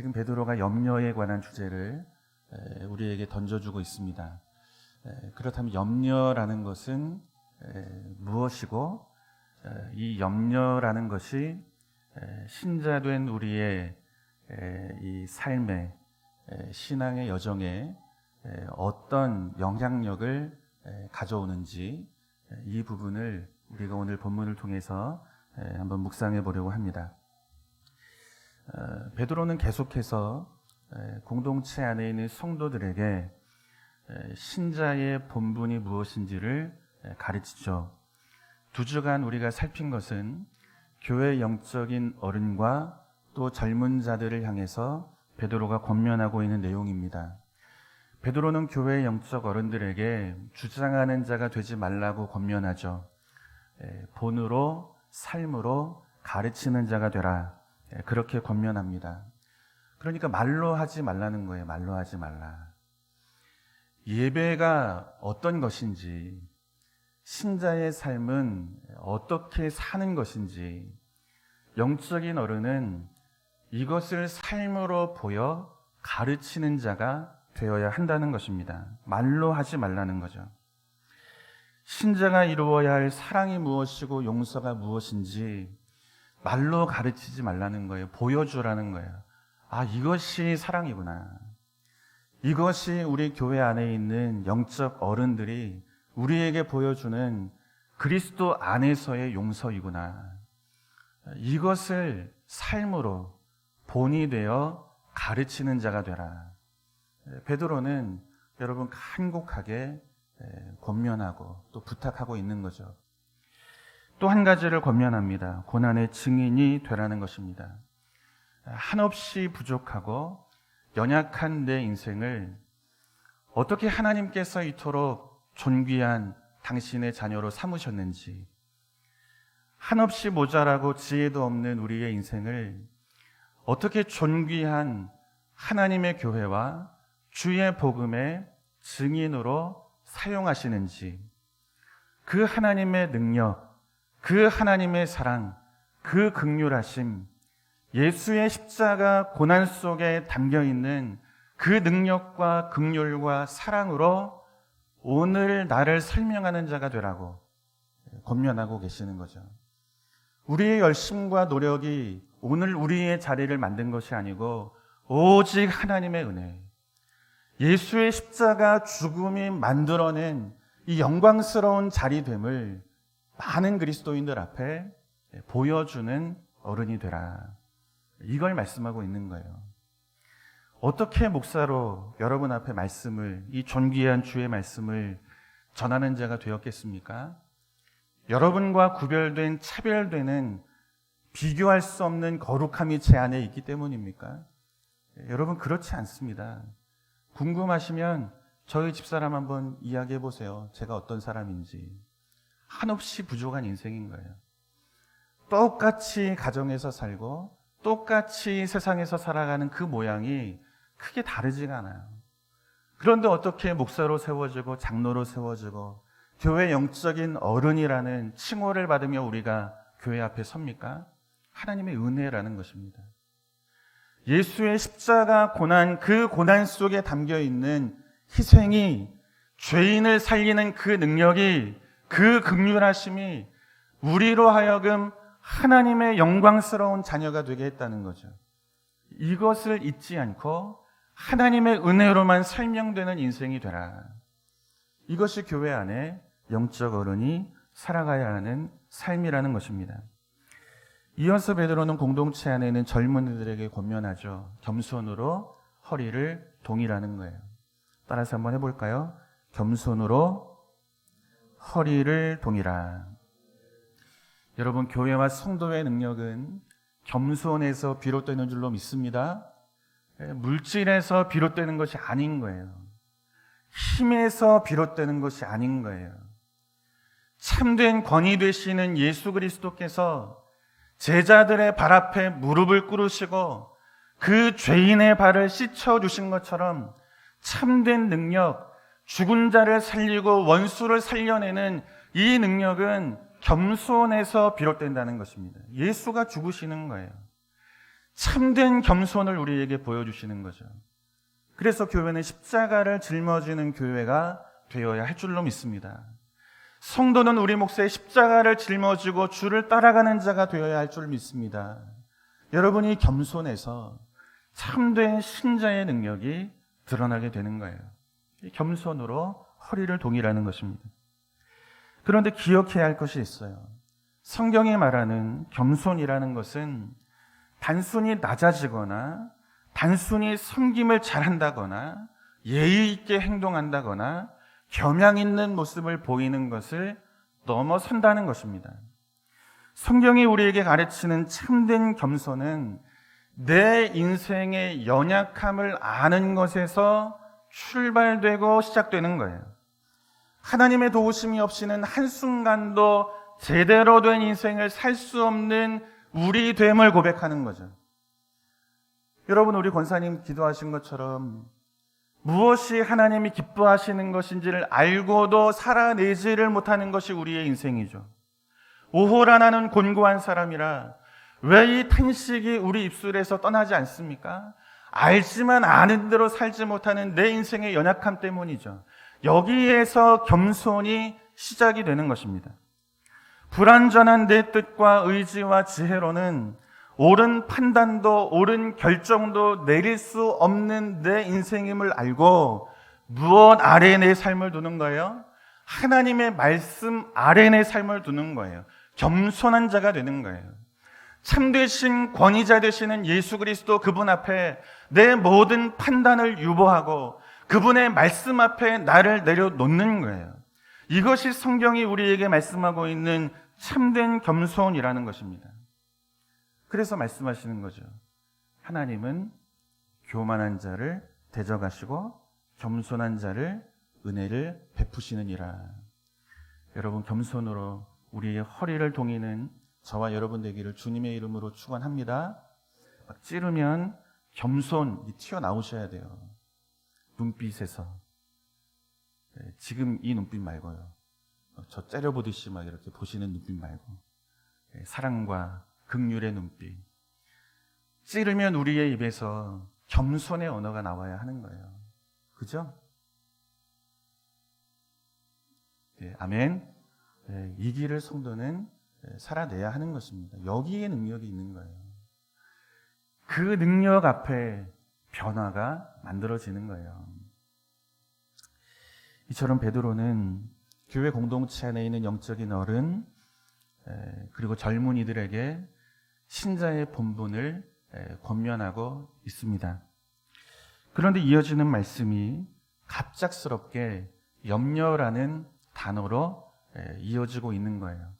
지금 베드로가 염려에 관한 주제를 우리에게 던져주고 있습니다. 그렇다면 염려라는 것은 무엇이고 이 염려라는 것이 신자된 우리의 이 삶의 신앙의 여정에 어떤 영향력을 가져오는지 이 부분을 우리가 오늘 본문을 통해서 한번 묵상해 보려고 합니다. 베드로는 계속해서 공동체 안에 있는 성도들에게 신자의 본분이 무엇인지를 가르치죠. 두 주간 우리가 살핀 것은 교회 영적인 어른과 또 젊은 자들을 향해서 베드로가 권면하고 있는 내용입니다. 베드로는 교회 영적 어른들에게 주장하는 자가 되지 말라고 권면하죠. 본으로 삶으로 가르치는 자가 되라, 그렇게 권면합니다. 그러니까 말로 하지 말라는 거예요. 말로 하지 말라. 예배가 어떤 것인지, 신자의 삶은 어떻게 사는 것인지, 영적인 어른은 이것을 삶으로 보여 가르치는 자가 되어야 한다는 것입니다. 말로 하지 말라는 거죠. 신자가 이루어야 할 사랑이 무엇이고 용서가 무엇인지 말로 가르치지 말라는 거예요. 보여주라는 거예요. 아, 이것이 사랑이구나. 이것이 우리 교회 안에 있는 영적 어른들이 우리에게 보여주는 그리스도 안에서의 용서이구나. 이것을 삶으로 본이 되어 가르치는 자가 되라. 베드로는 여러분 간곡하게 권면하고 또 부탁하고 있는 거죠. 또 한 가지를 권면합니다. 고난의 증인이 되라는 것입니다. 한없이 부족하고 연약한 내 인생을 어떻게 하나님께서 이토록 존귀한 당신의 자녀로 삼으셨는지, 한없이 모자라고 지혜도 없는 우리의 인생을 어떻게 존귀한 하나님의 교회와 주의 복음의 증인으로 사용하시는지, 그 하나님의 능력, 그 하나님의 사랑, 그 긍휼하심, 예수의 십자가 고난 속에 담겨있는 그 능력과 긍휼과 사랑으로 오늘 나를 설명하는 자가 되라고 권면하고 계시는 거죠. 우리의 열심과 노력이 오늘 우리의 자리를 만든 것이 아니고 오직 하나님의 은혜, 예수의 십자가 죽음이 만들어낸 이 영광스러운 자리됨을 많은 그리스도인들 앞에 보여주는 어른이 되라. 이걸 말씀하고 있는 거예요. 어떻게 목사로 여러분 앞에 말씀을, 이 존귀한 주의 말씀을 전하는 자가 되었겠습니까? 여러분과 구별된, 차별되는, 비교할 수 없는 거룩함이 제 안에 있기 때문입니까? 여러분, 그렇지 않습니다. 궁금하시면 저희 집사람 한번 이야기해 보세요. 제가 어떤 사람인지. 한없이 부족한 인생인 거예요. 똑같이 가정에서 살고 똑같이 세상에서 살아가는 그 모양이 크게 다르지가 않아요. 그런데 어떻게 목사로 세워지고 장로로 세워지고 교회 영적인 어른이라는 칭호를 받으며 우리가 교회 앞에 섭니까? 하나님의 은혜라는 것입니다. 예수의 십자가 고난, 그 고난 속에 담겨있는 희생이, 죄인을 살리는 그 능력이, 그 긍휼하심이 우리로 하여금 하나님의 영광스러운 자녀가 되게 했다는 거죠. 이것을 잊지 않고 하나님의 은혜로만 설명되는 인생이 되라. 이것이 교회 안에 영적 어른이 살아가야 하는 삶이라는 것입니다. 이어서 베드로는 공동체 안에 있는 젊은이들에게 권면하죠. 겸손으로 허리를 동이라는 거예요. 따라서 한번 해볼까요? 겸손으로 허리를 동이라. 여러분, 교회와 성도의 능력은 겸손에서 비롯되는 줄로 믿습니다. 물질에서 비롯되는 것이 아닌 거예요. 힘에서 비롯되는 것이 아닌 거예요. 참된 권위 되시는 예수 그리스도께서 제자들의 발 앞에 무릎을 꿇으시고 그 죄인의 발을 씻어주신 것처럼 참된 능력, 죽은 자를 살리고 원수를 살려내는 이 능력은 겸손에서 비롯된다는 것입니다. 예수가 죽으시는 거예요. 참된 겸손을 우리에게 보여주시는 거죠. 그래서 교회는 십자가를 짊어지는 교회가 되어야 할 줄로 믿습니다. 성도는 우리 몫에 십자가를 짊어지고 주를 따라가는 자가 되어야 할 줄 믿습니다. 여러분이 겸손해서 참된 신자의 능력이 드러나게 되는 거예요. 겸손으로 허리를 동이라는 것입니다. 그런데 기억해야 할 것이 있어요. 성경이 말하는 겸손이라는 것은 단순히 낮아지거나 단순히 섬김을 잘한다거나 예의 있게 행동한다거나 겸양 있는 모습을 보이는 것을 넘어선다는 것입니다. 성경이 우리에게 가르치는 참된 겸손은 내 인생의 연약함을 아는 것에서 출발되고 시작되는 거예요. 하나님의 도우심이 없이는 한순간도 제대로 된 인생을 살 수 없는 우리 됨을 고백하는 거죠. 여러분, 우리 권사님 기도하신 것처럼 무엇이 하나님이 기뻐하시는 것인지를 알고도 살아내지를 못하는 것이 우리의 인생이죠. 오호라 나는 곤고한 사람이라. 왜 이 탄식이 우리 입술에서 떠나지 않습니까? 알지만 아는 대로 살지 못하는 내 인생의 연약함 때문이죠. 여기에서 겸손이 시작이 되는 것입니다. 불완전한 내 뜻과 의지와 지혜로는 옳은 판단도 옳은 결정도 내릴 수 없는 내 인생임을 알고 무엇 아래 내 삶을 두는 거예요? 하나님의 말씀 아래 내 삶을 두는 거예요. 겸손한 자가 되는 거예요. 참되신 권위자 되시는 예수 그리스도 그분 앞에 내 모든 판단을 유보하고 그분의 말씀 앞에 나를 내려놓는 거예요. 이것이 성경이 우리에게 말씀하고 있는 참된 겸손이라는 것입니다. 그래서 말씀하시는 거죠. 하나님은 교만한 자를 대적하시고 겸손한 자를 은혜를 베푸시느니라. 여러분, 겸손으로 우리의 허리를 동이는 저와 여러분 되기를 주님의 이름으로 축원합니다. 막 찌르면 겸손이 튀어나오셔야 돼요. 눈빛에서. 지금 이 눈빛 말고요. 저 째려보듯이 막 이렇게 보시는 눈빛 말고 사랑과 긍휼의 눈빛. 찌르면 우리의 입에서 겸손의 언어가 나와야 하는 거예요. 그죠? 네, 아멘. 네, 이 길을 성도는 살아내야 하는 것입니다. 여기에 능력이 있는 거예요. 그 능력 앞에 변화가 만들어지는 거예요. 이처럼 베드로는 교회 공동체 안에 있는 영적인 어른 그리고 젊은이들에게 신자의 본분을 권면하고 있습니다. 그런데 이어지는 말씀이 갑작스럽게 염려라는 단어로 이어지고 있는 거예요.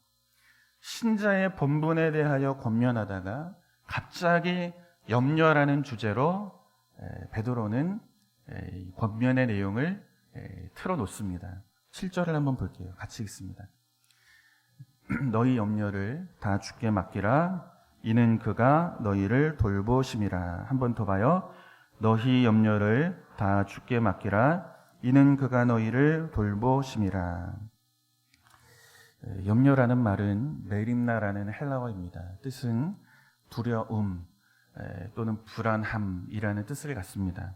신자의 본분에 대하여 권면하다가 갑자기 염려라는 주제로 베드로는 권면의 내용을 틀어놓습니다. 7절을 한번 볼게요. 같이 읽습니다. 너희 염려를 다 주께 맡기라. 이는 그가 너희를 돌보심이라. 한 번 더 봐요. 너희 염려를 다 주께 맡기라. 이는 그가 너희를 돌보심이라. 염려라는 말은 메림나라는 헬라어입니다. 뜻은 두려움 또는 불안함이라는 뜻을 갖습니다.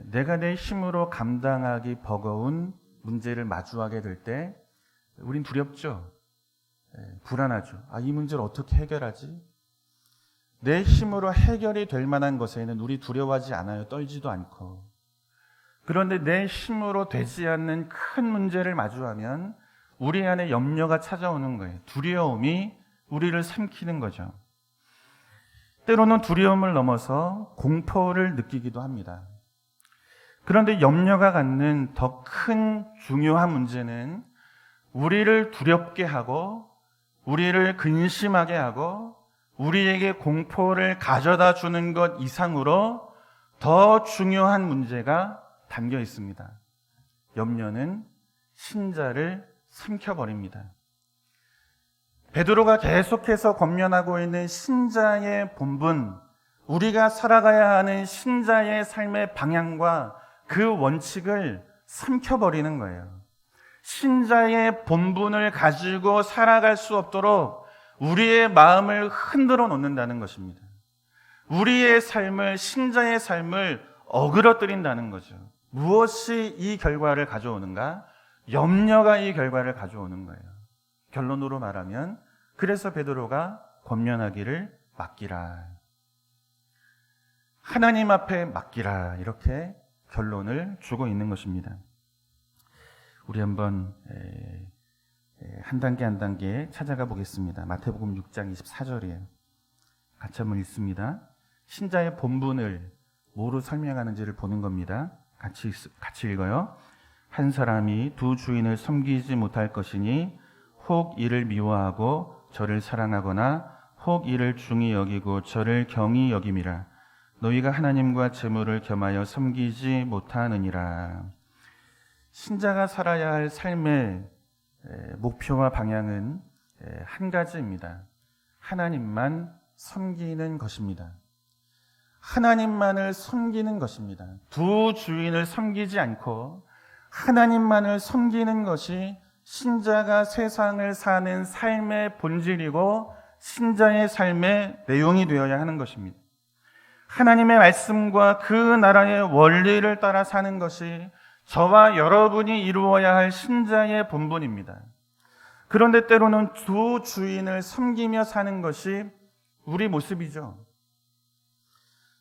내가 내 힘으로 감당하기 버거운 문제를 마주하게 될 때 우린 두렵죠. 불안하죠. 이 문제를 어떻게 해결하지? 내 힘으로 해결이 될 만한 것에는 우리 두려워하지 않아요. 떨지도 않고. 그런데 내 힘으로 되지 않는 큰 문제를 마주하면 우리 안에 염려가 찾아오는 거예요. 두려움이 우리를 삼키는 거죠. 때로는 두려움을 넘어서 공포를 느끼기도 합니다. 그런데 염려가 갖는 더 큰 중요한 문제는 우리를 두렵게 하고 우리를 근심하게 하고 우리에게 공포를 가져다 주는 것 이상으로 더 중요한 문제가 담겨 있습니다. 염려는 신자를 삼켜버립니다. 베드로가 계속해서 권면하고 있는 신자의 본분, 우리가 살아가야 하는 신자의 삶의 방향과 그 원칙을 삼켜버리는 거예요. 신자의 본분을 가지고 살아갈 수 없도록 우리의 마음을 흔들어 놓는다는 것입니다. 우리의 삶을, 신자의 삶을 어그러뜨린다는 거죠. 무엇이 이 결과를 가져오는가? 염려가 이 결과를 가져오는 거예요. 결론으로 말하면 그래서 베드로가 권면하기를 맡기라. 하나님 앞에 맡기라. 이렇게 결론을 주고 있는 것입니다. 우리 한번 한 단계 한 단계 찾아가 보겠습니다. 마태복음 6장 24절이에요. 같이 한번 읽습니다. 신자의 본분을 뭐로 설명하는지를 보는 겁니다. 같이 읽어요. 한 사람이 두 주인을 섬기지 못할 것이니 혹 이를 미워하고 저를 사랑하거나 혹 이를 중히 여기고 저를 경히 여김이라. 너희가 하나님과 재물을 겸하여 섬기지 못하느니라. 신자가 살아야 할 삶의 목표와 방향은 한 가지입니다. 하나님만 섬기는 것입니다. 하나님만을 섬기는 것입니다. 두 주인을 섬기지 않고 하나님만을 섬기는 것이 신자가 세상을 사는 삶의 본질이고 신자의 삶의 내용이 되어야 하는 것입니다. 하나님의 말씀과 그 나라의 원리를 따라 사는 것이 저와 여러분이 이루어야 할 신자의 본분입니다. 그런데 때로는 두 주인을 섬기며 사는 것이 우리 모습이죠.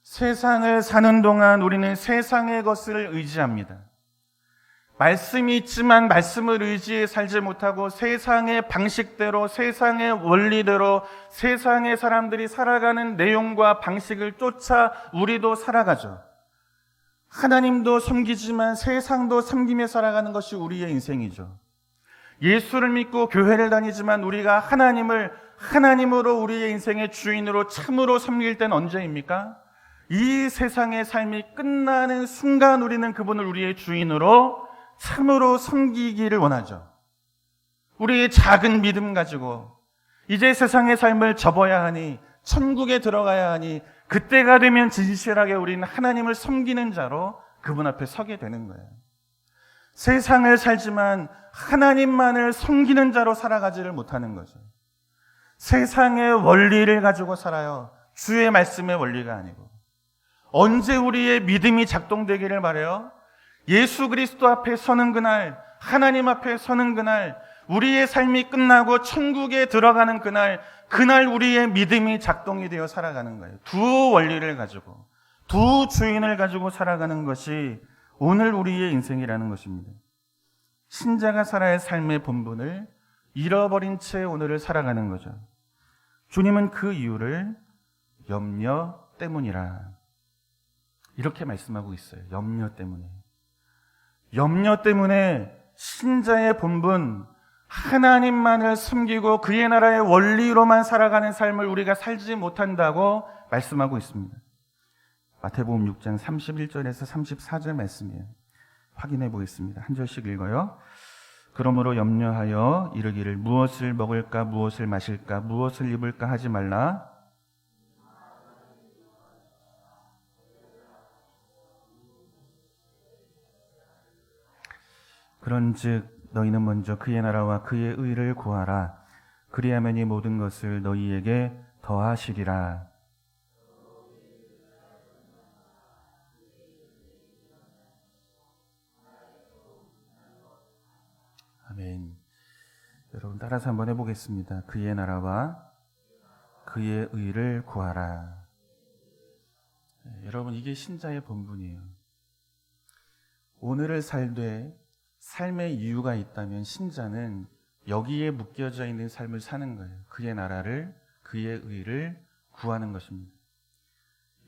세상을 사는 동안 우리는 세상의 것을 의지합니다. 말씀이 있지만 말씀을 의지해 살지 못하고 세상의 방식대로, 세상의 원리대로 세상의 사람들이 살아가는 내용과 방식을 쫓아 우리도 살아가죠. 하나님도 섬기지만 세상도 섬기며 살아가는 것이 우리의 인생이죠. 예수를 믿고 교회를 다니지만 우리가 하나님을 하나님으로 우리의 인생의 주인으로 참으로 섬길 때는 언제입니까? 이 세상의 삶이 끝나는 순간 우리는 그분을 우리의 주인으로 참으로 섬기기를 원하죠. 우리의 작은 믿음 가지고 이제 세상의 삶을 접어야 하니 천국에 들어가야 하니 그때가 되면 진실하게 우리는 하나님을 섬기는 자로 그분 앞에 서게 되는 거예요. 세상을 살지만 하나님만을 섬기는 자로 살아가지를 못하는 거죠. 세상의 원리를 가지고 살아요. 주의 말씀의 원리가 아니고. 언제 우리의 믿음이 작동되기를 바라요? 예수 그리스도 앞에 서는 그날, 하나님 앞에 서는 그날, 우리의 삶이 끝나고 천국에 들어가는 그날 우리의 믿음이 작동이 되어 살아가는 거예요. 두 원리를 가지고, 두 주인을 가지고 살아가는 것이 오늘 우리의 인생이라는 것입니다. 신자가 살아야 할 삶의 본분을 잃어버린 채 오늘을 살아가는 거죠. 주님은 그 이유를 염려 때문이라 이렇게 말씀하고 있어요. 염려 때문에. 염려 때문에 신자의 본분, 하나님만을 섬기고 그의 나라의 원리로만 살아가는 삶을 우리가 살지 못한다고 말씀하고 있습니다. 마태복음 6장 31절에서 34절 말씀이에요. 확인해 보겠습니다. 한 절씩 읽어요. 그러므로 염려하여 이르기를 무엇을 먹을까 무엇을 마실까 무엇을 입을까 하지 말라. 그런즉 너희는 먼저 그의 나라와 그의 의를 구하라. 그리하면 이 모든 것을 너희에게 더하시리라. 아멘. 여러분 따라서 한번 해보겠습니다. 그의 나라와 그의 의를 구하라. 여러분 이게 신자의 본분이에요. 오늘을 살되 삶의 이유가 있다면 신자는 여기에 묶여져 있는 삶을 사는 거예요. 그의 나라를, 그의 의를 구하는 것입니다.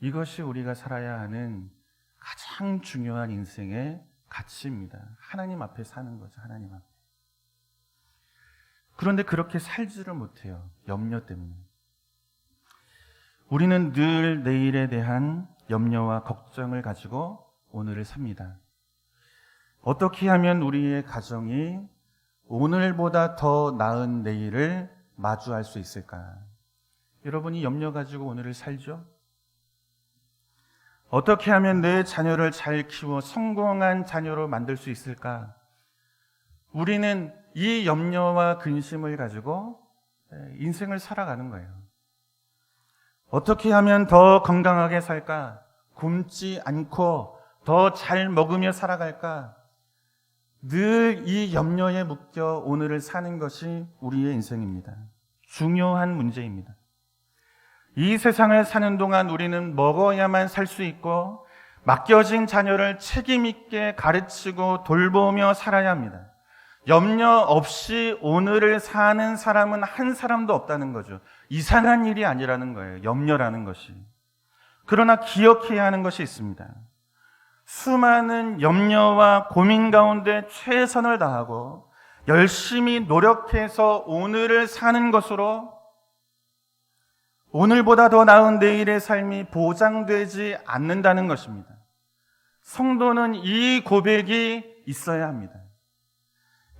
이것이 우리가 살아야 하는 가장 중요한 인생의 가치입니다. 하나님 앞에 사는 거죠. 하나님 앞에. 그런데 그렇게 살지를 못해요. 염려 때문에. 우리는 늘 내일에 대한 염려와 걱정을 가지고 오늘을 삽니다. 어떻게 하면 우리의 가정이 오늘보다 더 나은 내일을 마주할 수 있을까? 여러분이 염려 가지고 오늘을 살죠? 어떻게 하면 내 자녀를 잘 키워 성공한 자녀로 만들 수 있을까? 우리는 이 염려와 근심을 가지고 인생을 살아가는 거예요. 어떻게 하면 더 건강하게 살까? 굶지 않고 더 잘 먹으며 살아갈까? 늘 이 염려에 묶여 오늘을 사는 것이 우리의 인생입니다. 중요한 문제입니다. 이 세상을 사는 동안 우리는 먹어야만 살 수 있고 맡겨진 자녀를 책임 있게 가르치고 돌보며 살아야 합니다. 염려 없이 오늘을 사는 사람은 한 사람도 없다는 거죠. 이상한 일이 아니라는 거예요. 염려라는 것이. 그러나 기억해야 하는 것이 있습니다. 수많은 염려와 고민 가운데 최선을 다하고 열심히 노력해서 오늘을 사는 것으로 오늘보다 더 나은 내일의 삶이 보장되지 않는다는 것입니다. 성도는 이 고백이 있어야 합니다.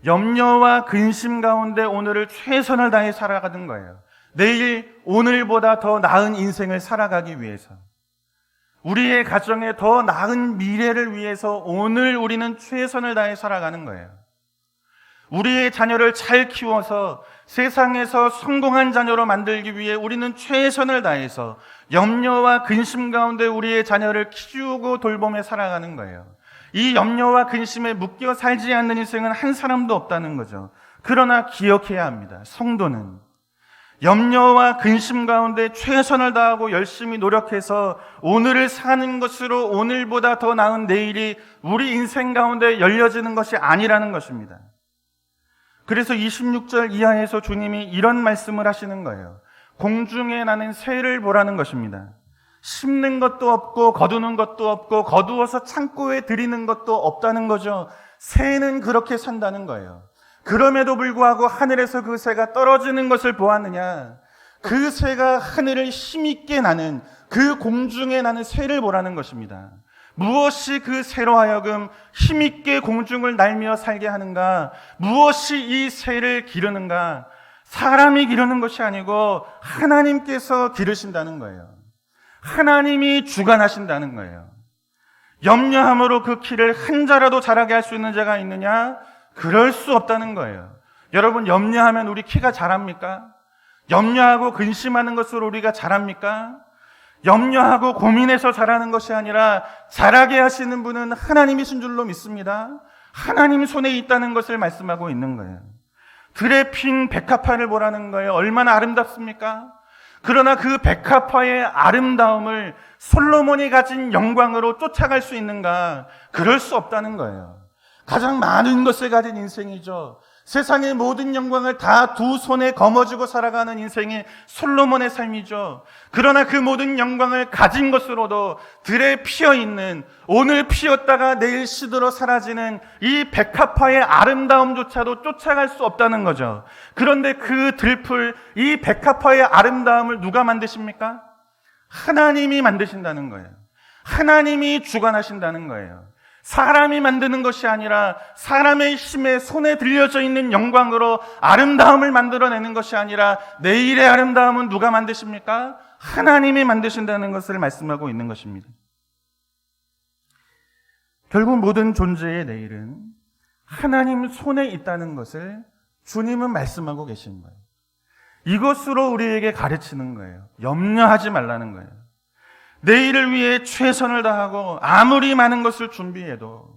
염려와 근심 가운데 오늘을 최선을 다해 살아가는 거예요. 내일 오늘보다 더 나은 인생을 살아가기 위해서, 우리의 가정에 더 나은 미래를 위해서 오늘 우리는 최선을 다해 살아가는 거예요. 우리의 자녀를 잘 키워서 세상에서 성공한 자녀로 만들기 위해 우리는 최선을 다해서 염려와 근심 가운데 우리의 자녀를 키우고 돌보며 살아가는 거예요. 이 염려와 근심에 묶여 살지 않는 인생은 한 사람도 없다는 거죠. 그러나 기억해야 합니다. 성도는 염려와 근심 가운데 최선을 다하고 열심히 노력해서 오늘을 사는 것으로 오늘보다 더 나은 내일이 우리 인생 가운데 열려지는 것이 아니라는 것입니다. 그래서 26절 이하에서 주님이 이런 말씀을 하시는 거예요. 공중에 나는 새를 보라는 것입니다. 심는 것도 없고 거두는 것도 없고 거두어서 창고에 들이는 것도 없다는 거죠. 새는 그렇게 산다는 거예요. 그럼에도 불구하고 하늘에서 그 새가 떨어지는 것을 보았느냐? 그 새가 하늘을 힘있게 나는, 그 공중에 나는 새를 보라는 것입니다. 무엇이 그 새로 하여금 힘있게 공중을 날며 살게 하는가? 무엇이 이 새를 기르는가? 사람이 기르는 것이 아니고 하나님께서 기르신다는 거예요. 하나님이 주관하신다는 거예요. 염려함으로 그 키를 한 자라도 자라게 할 수 있는 자가 있느냐? 그럴 수 없다는 거예요. 여러분, 염려하면 우리 키가 자랍니까? 염려하고 근심하는 것으로 우리가 자랍니까? 염려하고 고민해서 자라는 것이 아니라 자라게 하시는 분은 하나님이신 줄로 믿습니다. 하나님 손에 있다는 것을 말씀하고 있는 거예요. 들에 핀 백합화를 보라는 거예요. 얼마나 아름답습니까? 그러나 그 백합화의 아름다움을 솔로몬이 가진 영광으로 쫓아갈 수 있는가? 그럴 수 없다는 거예요. 가장 많은 것을 가진 인생이죠. 세상의 모든 영광을 다 두 손에 거머쥐고 살아가는 인생이 솔로몬의 삶이죠. 그러나 그 모든 영광을 가진 것으로도 들에 피어있는, 오늘 피었다가 내일 시들어 사라지는 이 백합화의 아름다움조차도 쫓아갈 수 없다는 거죠. 그런데 그 들풀, 이 백합화의 아름다움을 누가 만드십니까? 하나님이 만드신다는 거예요. 하나님이 주관하신다는 거예요. 사람이 만드는 것이 아니라 사람의 힘에 손에 들려져 있는 영광으로 아름다움을 만들어내는 것이 아니라 내일의 아름다움은 누가 만드십니까? 하나님이 만드신다는 것을 말씀하고 있는 것입니다. 결국 모든 존재의 내일은 하나님 손에 있다는 것을 주님은 말씀하고 계신 거예요. 이것으로 우리에게 가르치는 거예요. 염려하지 말라는 거예요. 내일을 위해 최선을 다하고 아무리 많은 것을 준비해도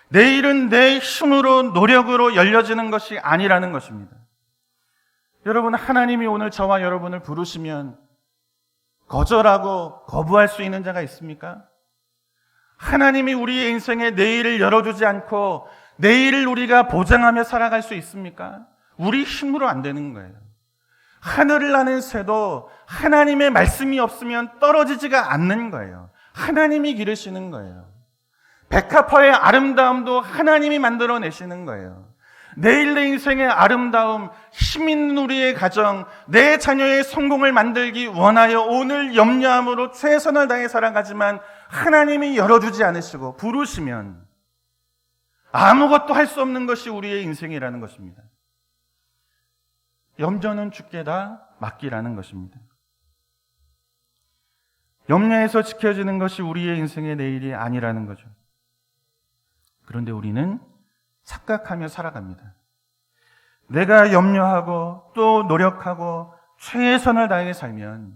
내일은 내 힘으로 노력으로 열려지는 것이 아니라는 것입니다. 여러분, 하나님이 오늘 저와 여러분을 부르시면 거절하고 거부할 수 있는 자가 있습니까? 하나님이 우리의 인생에 내일을 열어주지 않고 내일을 우리가 보장하며 살아갈 수 있습니까? 우리 힘으로 안 되는 거예요. 하늘을 나는 새도 하나님의 말씀이 없으면 떨어지지가 않는 거예요. 하나님이 기르시는 거예요. 백합화의 아름다움도 하나님이 만들어내시는 거예요. 내일 내 인생의 아름다움, 힘 있는 우리의 가정, 내 자녀의 성공을 만들기 원하여 오늘 염려함으로 최선을 다해 살아가지만 하나님이 열어주지 않으시고 부르시면 아무것도 할 수 없는 것이 우리의 인생이라는 것입니다. 염려는 주께 다 맡기라는 것입니다. 염려에서 지켜지는 것이 우리의 인생의 내일이 아니라는 거죠. 그런데 우리는 착각하며 살아갑니다. 내가 염려하고 또 노력하고 최선을 다해 살면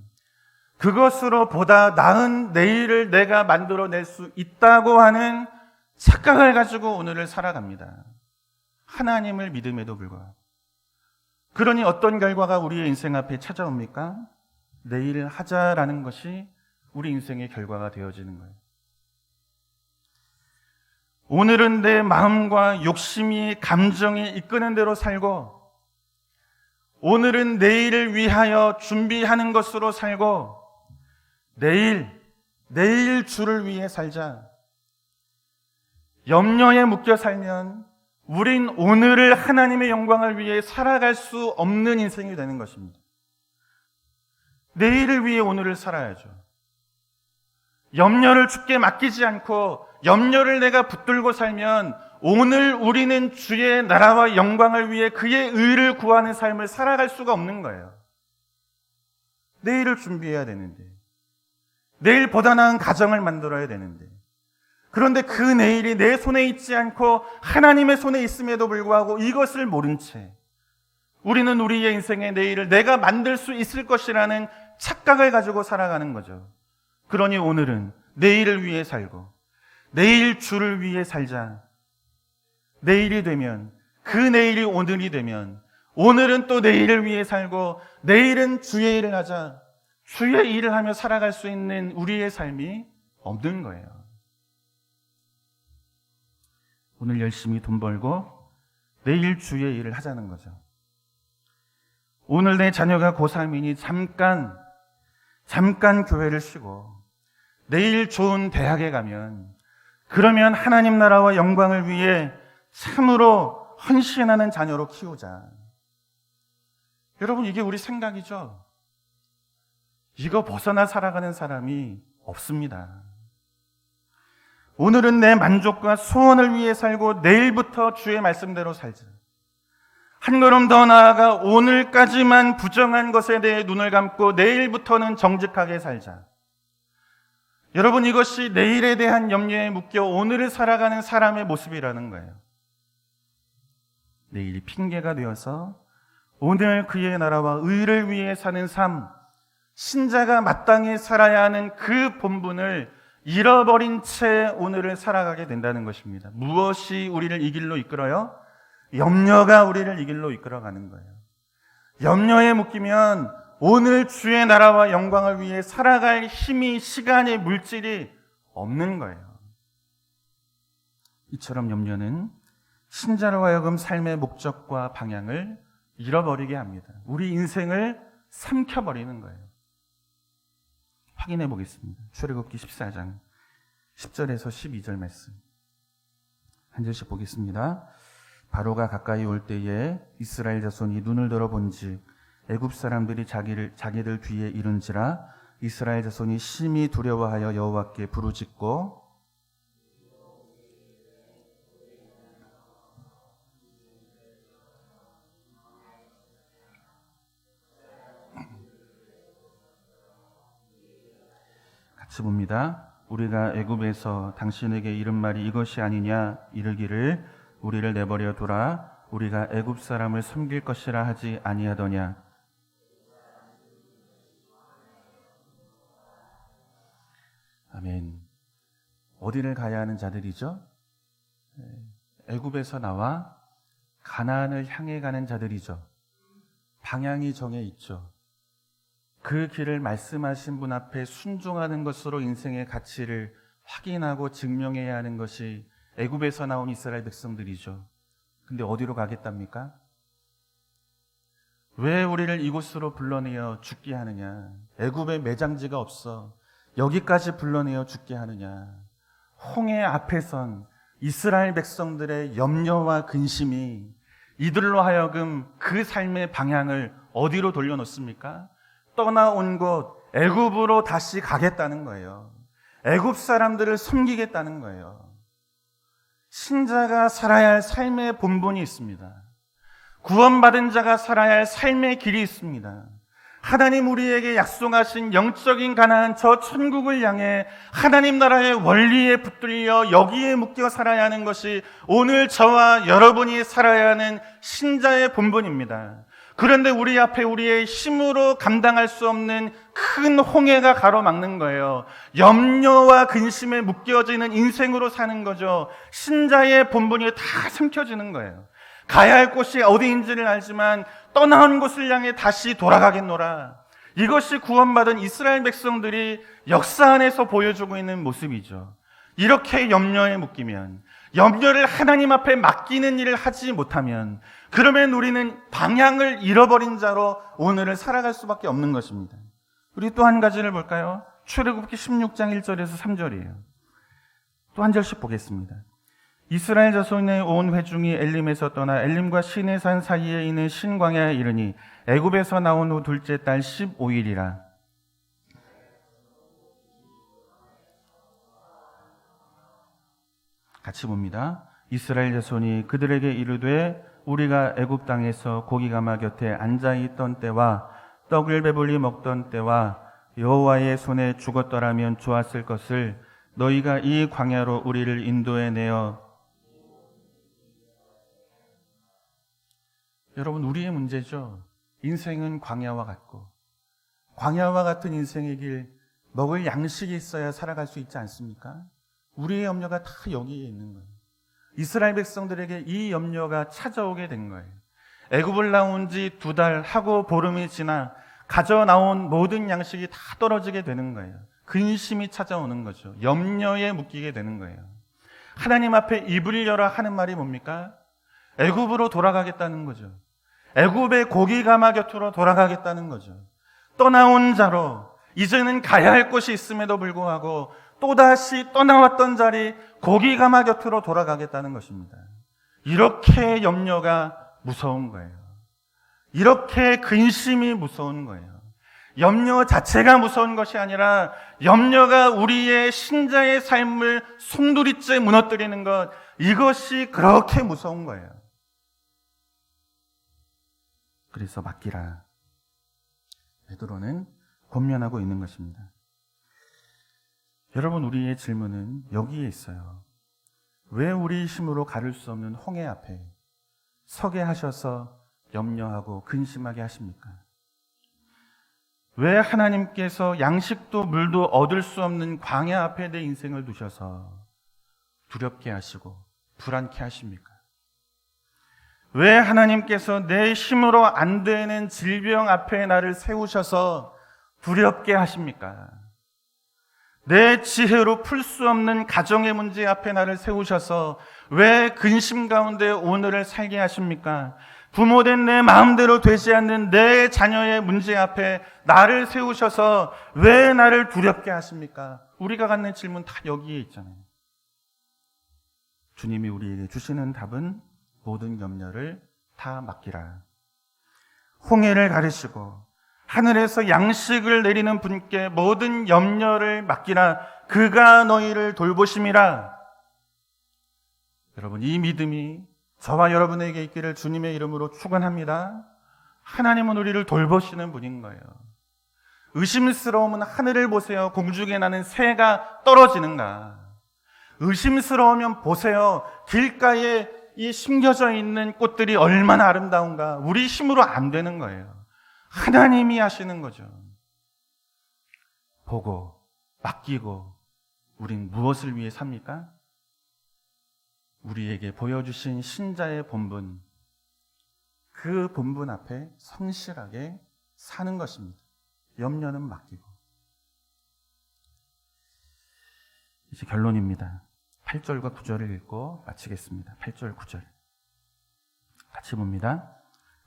그것으로 보다 나은 내일을 내가 만들어낼 수 있다고 하는 착각을 가지고 오늘을 살아갑니다. 하나님을 믿음에도 불구하고. 그러니 어떤 결과가 우리의 인생 앞에 찾아옵니까? 내일 하자라는 것이 우리 인생의 결과가 되어지는 거예요. 오늘은 내 마음과 욕심이 감정이 이끄는 대로 살고, 오늘은 내일을 위하여 준비하는 것으로 살고, 내일 주를 위해 살자. 염려에 묶여 살면 우린 오늘을 하나님의 영광을 위해 살아갈 수 없는 인생이 되는 것입니다. 내일을 위해 오늘을 살아야죠. 염려를 주께 맡기지 않고 염려를 내가 붙들고 살면 오늘 우리는 주의 나라와 영광을 위해 그의 의를 구하는 삶을 살아갈 수가 없는 거예요. 내일을 준비해야 되는데, 내일 보다 나은 가정을 만들어야 되는데, 그런데 그 내일이 내 손에 있지 않고 하나님의 손에 있음에도 불구하고 이것을 모른 채 우리는 우리의 인생의 내일을 내가 만들 수 있을 것이라는 착각을 가지고 살아가는 거죠. 그러니 오늘은 내일을 위해 살고 내일 주를 위해 살자. 내일이 되면, 그 내일이 오늘이 되면 오늘은 또 내일을 위해 살고 내일은 주의 일을 하자. 주의 일을 하며 살아갈 수 있는 우리의 삶이 없는 거예요. 오늘 열심히 돈 벌고 내일 주의 일을 하자는 거죠. 오늘 내 자녀가 고3이니 잠깐 교회를 쉬고 내일 좋은 대학에 가면, 그러면 하나님 나라와 영광을 위해 참으로 헌신하는 자녀로 키우자. 여러분, 이게 우리 생각이죠? 이거 벗어나 살아가는 사람이 없습니다. 오늘은 내 만족과 소원을 위해 살고 내일부터 주의 말씀대로 살자. 한 걸음 더 나아가 오늘까지만 부정한 것에 대해 눈을 감고 내일부터는 정직하게 살자. 여러분, 이것이 내일에 대한 염려에 묶여 오늘을 살아가는 사람의 모습이라는 거예요. 내일이 핑계가 되어서 오늘 그의 나라와 의를 위해 사는 삶, 신자가 마땅히 살아야 하는 그 본분을 잃어버린 채 오늘을 살아가게 된다는 것입니다. 무엇이 우리를 이 길로 이끌어요? 염려가 우리를 이 길로 이끌어가는 거예요. 염려에 묶이면 오늘 주의 나라와 영광을 위해 살아갈 힘이, 시간이, 물질이 없는 거예요. 이처럼 염려는 신자로 하여금 삶의 목적과 방향을 잃어버리게 합니다. 우리 인생을 삼켜버리는 거예요. 확인해 보겠습니다. 출애굽기 14장 10절에서 12절 말씀. 한 절씩 보겠습니다. 바로가 가까이 올 때에 이스라엘 자손이 눈을 들어본즉 애굽 사람들이 자기들 뒤에 이른지라. 이스라엘 자손이 심히 두려워하여 여호와께 부르짖고 같이 봅니다. 우리가 애굽에서 당신에게 이른 말이 이것이 아니냐 이르기를 우리를 내버려 두라. 우리가 애굽 사람을 섬길 것이라 하지 아니하더냐. 아멘. 어디를 가야 하는 자들이죠? 애굽에서 나와 가나안을 향해 가는 자들이죠. 방향이 정해 있죠. 그 길을 말씀하신 분 앞에 순종하는 것으로 인생의 가치를 확인하고 증명해야 하는 것이 애굽에서 나온 이스라엘 백성들이죠. 근데 어디로 가겠답니까? 왜 우리를 이곳으로 불러내어 죽게 하느냐? 애굽에 매장지가 없어. 여기까지 불러내어 죽게 하느냐? 홍해 앞에 선 이스라엘 백성들의 염려와 근심이 이들로 하여금 그 삶의 방향을 어디로 돌려놓습니까? 떠나온 곳 애굽으로 다시 가겠다는 거예요. 애굽 사람들을 섬기겠다는 거예요. 신자가 살아야 할 삶의 본분이 있습니다. 구원받은 자가 살아야 할 삶의 길이 있습니다. 하나님 우리에게 약속하신 영적인 가나안 저 천국을 향해 하나님 나라의 원리에 붙들려 여기에 묶여 살아야 하는 것이 오늘 저와 여러분이 살아야 하는 신자의 본분입니다. 그런데 우리 앞에 우리의 힘으로 감당할 수 없는 큰 홍해가 가로막는 거예요. 염려와 근심에 묶여지는 인생으로 사는 거죠. 신자의 본분이 다 삼켜지는 거예요. 가야 할 곳이 어디인지를 알지만 떠나온 곳을 향해 다시 돌아가겠노라. 이것이 구원받은 이스라엘 백성들이 역사 안에서 보여주고 있는 모습이죠. 이렇게 염려에 묶이면, 염려를 하나님 앞에 맡기는 일을 하지 못하면, 그러면 우리는 방향을 잃어버린 자로 오늘을 살아갈 수밖에 없는 것입니다. 우리 또 한 가지를 볼까요? 출애굽기 16장 1절에서 3절이에요. 또 한 절씩 보겠습니다. 이스라엘 자손의 온 회중이 엘림에서 떠나 엘림과 시내산 사이에 있는 신광야에 이르니 애굽에서 나온 후 둘째 달 15일이라. 같이 봅니다. 이스라엘 자손이 그들에게 이르되 우리가 애굽 땅에서 고기가마 곁에 앉아있던 때와 떡을 배불리 먹던 때와 여호와의 손에 죽었더라면 좋았을 것을 너희가 이 광야로 우리를 인도해 내어. 여러분, 우리의 문제죠. 인생은 광야와 같고, 광야와 같은 인생의 길, 먹을 양식이 있어야 살아갈 수 있지 않습니까? 우리의 염려가 다 여기에 있는 거예요. 이스라엘 백성들에게 이 염려가 찾아오게 된 거예요. 애굽을 나온 지 2달 하고 보름이 지나 가져 나온 모든 양식이 다 떨어지게 되는 거예요. 근심이 찾아오는 거죠. 염려에 묶이게 되는 거예요. 하나님 앞에 입을 열어 하는 말이 뭡니까? 애굽으로 돌아가겠다는 거죠. 애굽의 고기가마 곁으로 돌아가겠다는 거죠. 떠나온 자로 이제는 가야 할 곳이 있음에도 불구하고 또다시 떠나왔던 자리 고기가마 곁으로 돌아가겠다는 것입니다. 이렇게 염려가 무서운 거예요. 이렇게 근심이 무서운 거예요. 염려 자체가 무서운 것이 아니라 염려가 우리의 신자의 삶을 송두리째 무너뜨리는 것, 이것이 그렇게 무서운 거예요. 그래서 맡기라. 베드로는 권면하고 있는 것입니다. 여러분, 우리의 질문은 여기에 있어요. 왜 우리 힘으로 가를 수 없는 홍해 앞에 서게 하셔서 염려하고 근심하게 하십니까? 왜 하나님께서 양식도 물도 얻을 수 없는 광야 앞에 내 인생을 두셔서 두렵게 하시고 불안케 하십니까? 왜 하나님께서 내 힘으로 안 되는 질병 앞에 나를 세우셔서 두렵게 하십니까? 내 지혜로 풀 수 없는 가정의 문제 앞에 나를 세우셔서 왜 근심 가운데 오늘을 살게 하십니까? 부모된 내 마음대로 되지 않는 내 자녀의 문제 앞에 나를 세우셔서 왜 나를 두렵게 하십니까? 우리가 갖는 질문 다 여기에 있잖아요. 주님이 우리에게 주시는 답은 모든 염려를 다 맡기라. 홍해를 가르시고 하늘에서 양식을 내리는 분께 모든 염려를 맡기라. 그가 너희를 돌보심이라. 여러분, 이 믿음이 저와 여러분에게 있기를 주님의 이름으로 축원합니다. 하나님은 우리를 돌보시는 분인 거예요. 의심스러우면 하늘을 보세요. 공중에 나는 새가 떨어지는가. 의심스러우면 보세요. 길가에 이 심겨져 있는 꽃들이 얼마나 아름다운가. 우리 힘으로 안 되는 거예요. 하나님이 하시는 거죠. 보고 맡기고 우린 무엇을 위해 삽니까? 우리에게 보여주신 신자의 본분, 그 본분 앞에 성실하게 사는 것입니다. 염려는 맡기고. 이제 결론입니다. 8절과 9절을 읽고 마치겠습니다. 8절, 9절 같이 봅니다.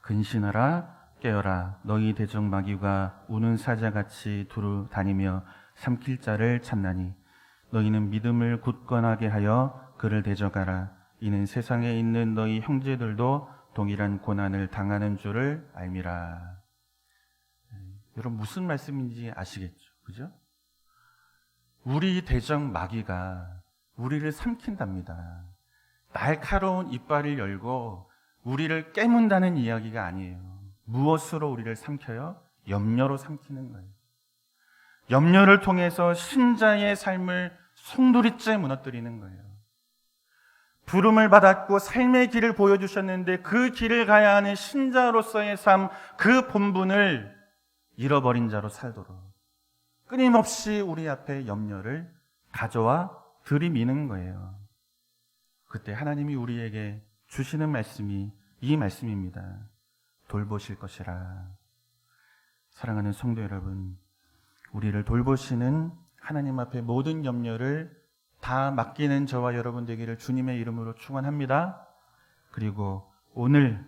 근신하라 깨어라. 너희 대적마귀가 우는 사자같이 두루 다니며 삼킬 자를 찾나니 너희는 믿음을 굳건하게 하여 그를 대적하라. 이는 세상에 있는 너희 형제들도 동일한 고난을 당하는 줄을 알미라. 여러분, 무슨 말씀인지 아시겠죠? 그죠? 우리 대적마귀가 우리를 삼킨답니다. 날카로운 이빨을 열고 우리를 깨문다는 이야기가 아니에요. 무엇으로 우리를 삼켜요? 염려로 삼키는 거예요. 염려를 통해서 신자의 삶을 송두리째 무너뜨리는 거예요. 부름을 받았고 삶의 길을 보여주셨는데 그 길을 가야 하는 신자로서의 삶, 그 본분을 잃어버린 자로 살도록 끊임없이 우리 앞에 염려를 가져와 들이미는 거예요. 그때 하나님이 우리에게 주시는 말씀이 이 말씀입니다. 돌보실 것이라. 사랑하는 성도 여러분, 우리를 돌보시는 하나님 앞에 모든 염려를 다 맡기는 저와 여러분 되기를 주님의 이름으로 축원합니다. 그리고 오늘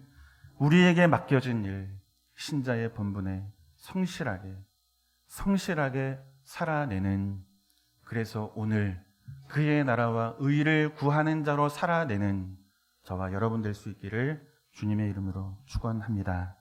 우리에게 맡겨진 일, 신자의 본분에 성실하게 살아내는, 그래서 오늘 그의 나라와 의를 구하는 자로 살아내는 저와 여러분 될 수 있기를 주님의 이름으로 축원합니다.